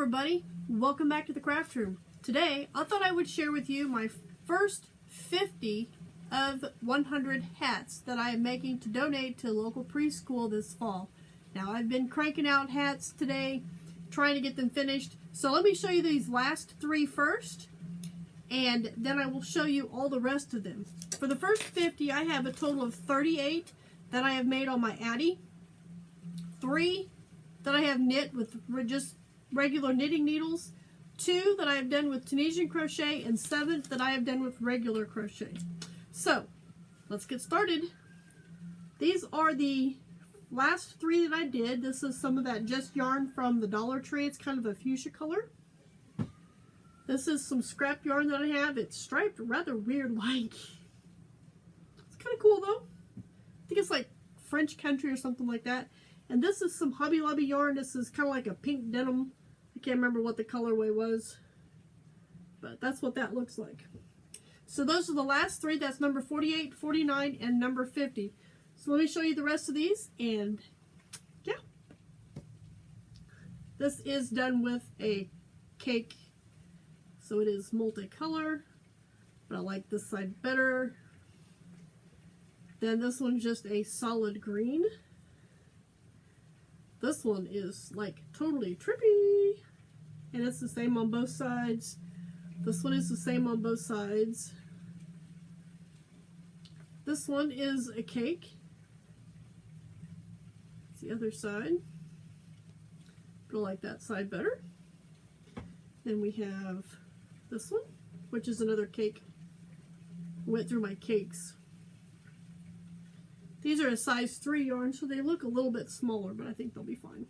everybody, welcome back to the craft room. Today I thought I would share with you my first 50 of 100 hats that I am making to donate to a local preschool this fall. Now I've been cranking out hats today, trying to get them finished, so let me show you these last three first, and then I will show you all the rest of them. For the first 50 I have a total of 38 that I have made on my Addi, 3 that I have knit with just regular knitting needles, 2 that I have done with Tunisian crochet, and 7 that I have done with regular crochet. So let's get started. These are the last 3 that I did. This is some of that Just yarn from the Dollar Tree. It's kind of a fuchsia color. This is some scrap yarn that I have. It's striped rather weird like. It's kind of cool though. I think it's like French country or something like that. And this is some Hobby Lobby yarn. This is kind of like a pink denim. I can't remember what the colorway was, but that's what that looks like. So those are the last 3. That's number 48, 49, and number 50. So let me show you the rest of these, and yeah. This is done with a cake, so it is multicolor, but I like this side better. Then this one's just a solid green. This one is like totally trippy, and it's the same on both sides. This one is the same on both sides. This one is a cake. It's the other side, but I like that side better. Then we have this one, which is another cake. Went through my cakes. These are a size 3 yarn, so they look a little bit smaller, but I think they'll be fine.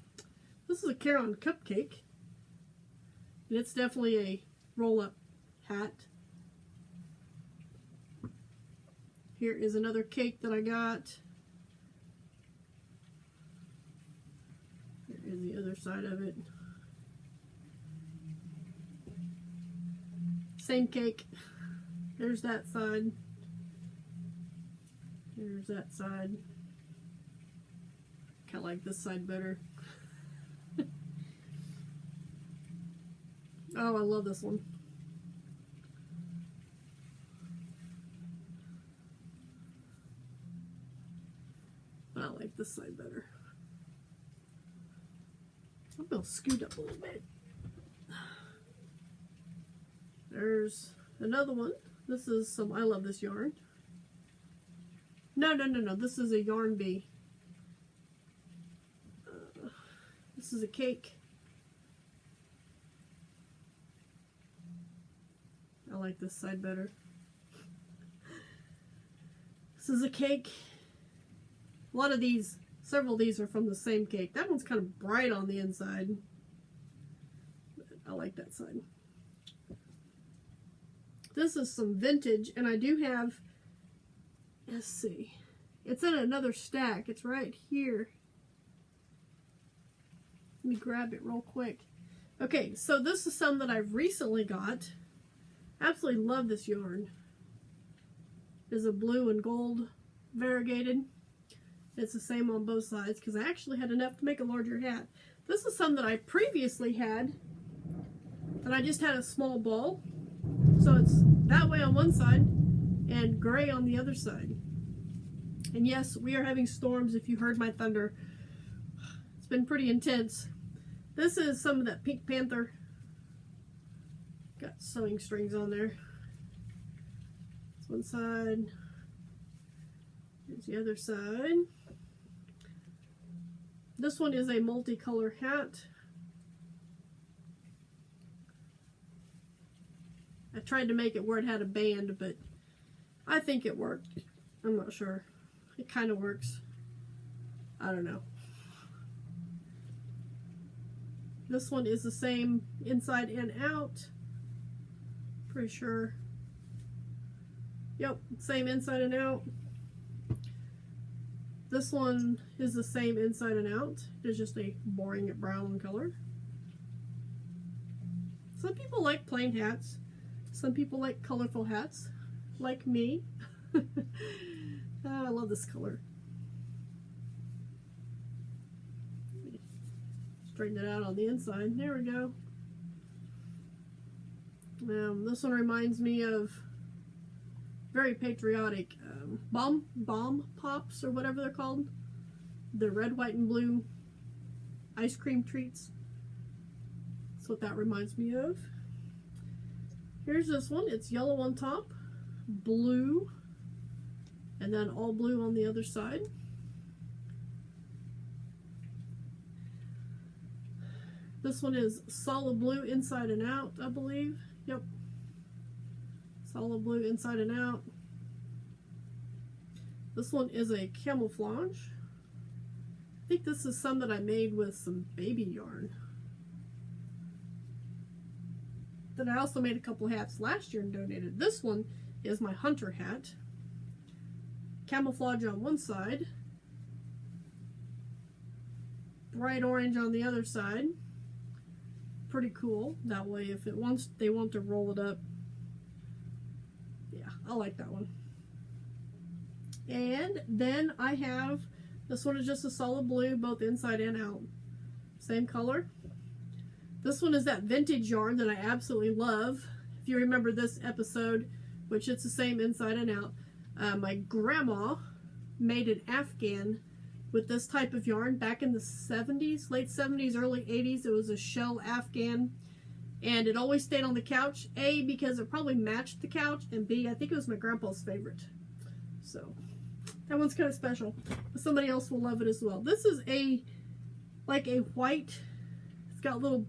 This is a Caron cupcake, and it's definitely a roll-up hat. Here is another cake that I got. Here is the other side of it. Same cake. There's that side. Here's that side. Kind of like this side better. Oh, I love this one. But I like this side better. I'm going to scoot up a little bit. There's another one. This is some, I love this yarn. No. This is a Yarn Bee. This is a cake. I like this side better. This is a cake. A lot of these, several of these are from the same cake. That one's kind of bright on the inside. But I like that side. This is some vintage, and I do have, let's see, it's in another stack. It's right here. Let me grab it real quick. Okay, so this is some that I've recently got. Absolutely love this yarn. It's a blue and gold variegated. It's the same on both sides because I actually had enough to make a larger hat. This is some that I previously had, that I just had a small ball. So it's that way on one side and gray on the other side. And yes, we are having storms. If you heard my thunder, it's been pretty intense. This is some of that Pink Panther. Got sewing strings on there. It's one side. Here's the other side. This one is a multicolor hat. I tried to make it where it had a band, but I think it worked. I'm not sure. It kind of works. I don't know. This one is the same inside and out. Pretty sure. Yep, same inside and out. This one is the same inside and out. It's just a boring brown color. Some people like plain hats. Some people like colorful hats, like me. I love this color. Straighten it out on the inside. There we go. This one reminds me of very patriotic bomb pops or whatever they're called. The red, white, and blue ice cream treats. That's what that reminds me of. Here's this one. It's yellow on top, blue, and then all blue on the other side. This one is solid blue inside and out, I believe. Yep. Solid blue inside and out. This one is a camouflage. I think this is some that I made with some baby yarn. Then I also made a couple hats last year and donated. This one is my hunter hat. Camouflage on one side. Bright orange on the other side. Pretty cool. That way if it wants, they want to roll it up. Yeah, I like that one. And then I have, this one is just a solid blue, both inside and out. Same color. This one is that vintage yarn that I absolutely love. If you remember this episode, which it's the same inside and out. My grandma made an Afghan with this type of yarn back in the 70s, late 70s, early 80s. It was a shell Afghan, and it always stayed on the couch. A, because it probably matched the couch, and B, I think it was my grandpa's favorite. So that one's kind of special, but somebody else will love it as well. This is like a white, it's got little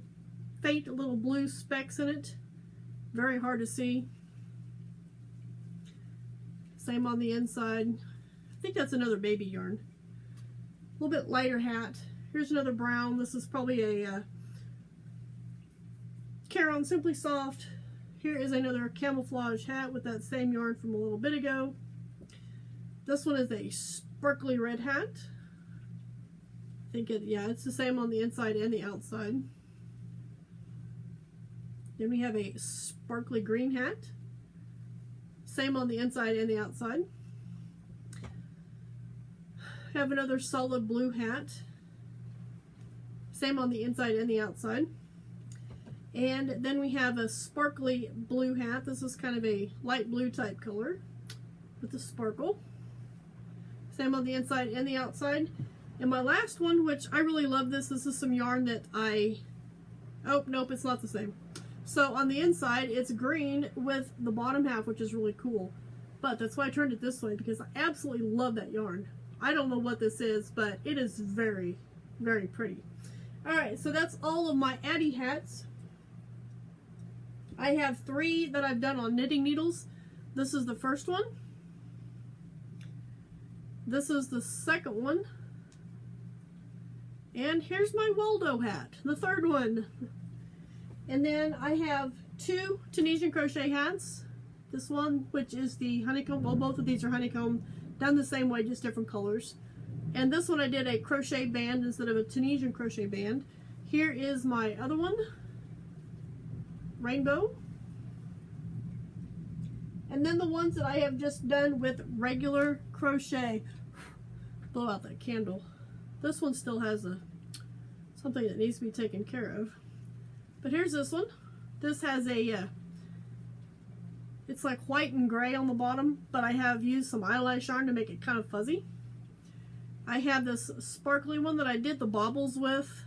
faint little blue specks in it. Very hard to see. Same on the inside. I think that's another baby yarn. A little bit lighter hat. Here's another brown. This is probably a Caron Simply Soft. Here is another camouflage hat with that same yarn from a little bit ago. This one is a sparkly red hat. I think it's the same on the inside and the outside. Then we have a sparkly green hat. Same on the inside and the outside. Have another solid blue hat. Same on the inside and the outside. And then we have a sparkly blue hat. This is kind of a light blue type color with the sparkle. Same on the inside and the outside. And my last one, which I really love this is some yarn that oh, nope, it's not the same. So on the inside, it's green with the bottom half, which is really cool. But that's why I turned it this way, because I absolutely love that yarn. I don't know what this is, but it is very, very pretty. Alright, so that's all of my Addi hats. I have 3 that I've done on knitting needles. This is the first one. This is the second one. And here's my Waldo hat, the third one. And then I have 2 Tunisian crochet hats. This one, which is the honeycomb, well, both of these are honeycomb, done the same way, just different colors. And this one I did a crochet band instead of a Tunisian crochet band. Here is my other one, rainbow. And then the ones that I have just done with regular crochet. Blow out that candle. This one still has something that needs to be taken care of. But here's this one. This has it's like white and gray on the bottom, but I have used some eyelash yarn to make it kind of fuzzy. I have this sparkly one that I did the baubles with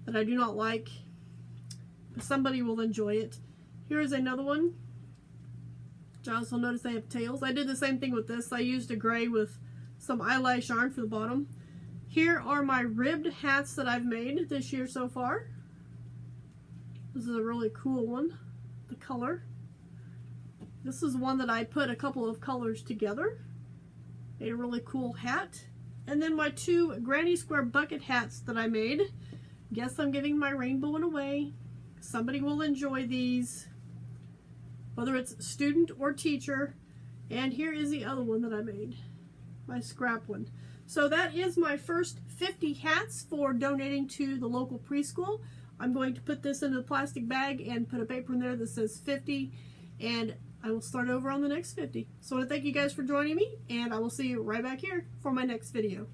that I do not like. Somebody will enjoy it. Here is another one. I also notice they have tails. I did the same thing with this. I used a gray with some eyelash yarn for the bottom. Here are my ribbed hats that I've made this year so far. This is a really cool one, the color. This is one that I put a couple of colors together. A really cool hat. And then my 2 Granny Square bucket hats that I made. Guess I'm giving my rainbow one away. Somebody will enjoy these, whether it's student or teacher. And here is the other one that I made, my scrap one. So that is my first 50 hats for donating to the local preschool. I'm going to put this into a plastic bag and put a paper in there that says 50, and I will start over on the next 50. So I want to thank you guys for joining me, and I will see you right back here for my next video.